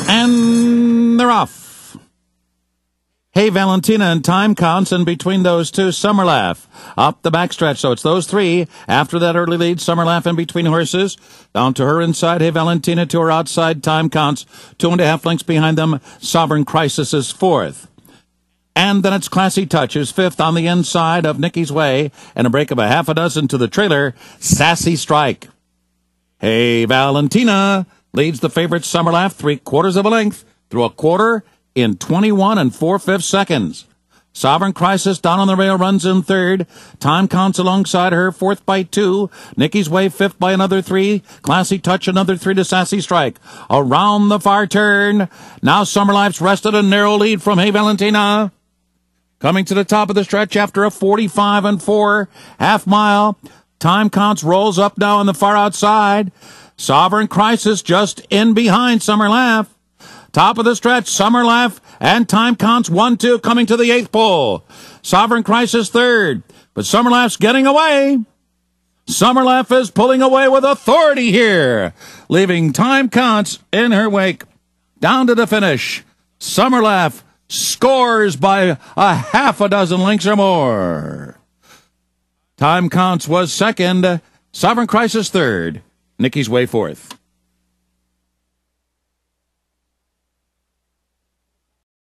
And they're off. Hey Valentina and time counts in between those two. Summer Laugh up the backstretch. So it's those three. After that early lead, Summer Laugh in between horses. Down to her inside. Hey Valentina to her outside. Time counts 2.5 lengths behind them. Sovereign Crisis is fourth. And then it's Classy Touch, who's fifth on the inside of Nikki's Way. And a break of a half a dozen to the trailer. Sassy Strike. Hey Valentina leads the favorite Summer Laugh 3/4 of a length through a quarter in 21 4/5 seconds. Sovereign Crisis down on the rail runs in third. Time counts alongside her, fourth by 2. Nikki's Way fifth by another 3. Classy Touch another 3 to Sassy Strike. Around the far turn. Now Summer Laugh's rested a narrow lead from Hey Valentina. Coming to the top of the stretch after a 45 4 half mile. Time counts rolls up now on the far outside. Sovereign Crisis just in behind Summer Laugh. Top of the stretch, Summer Laugh and time counts 1-2 coming to the 8th pole. Sovereign Crisis third, but Summer Laugh's getting away. Summer Laugh is pulling away with authority here, leaving time counts in her wake. Down to the finish, Summer Laugh scores by a half a dozen lengths or more. Time counts was second, Sovereign Crisis third, Nikki's Way fourth.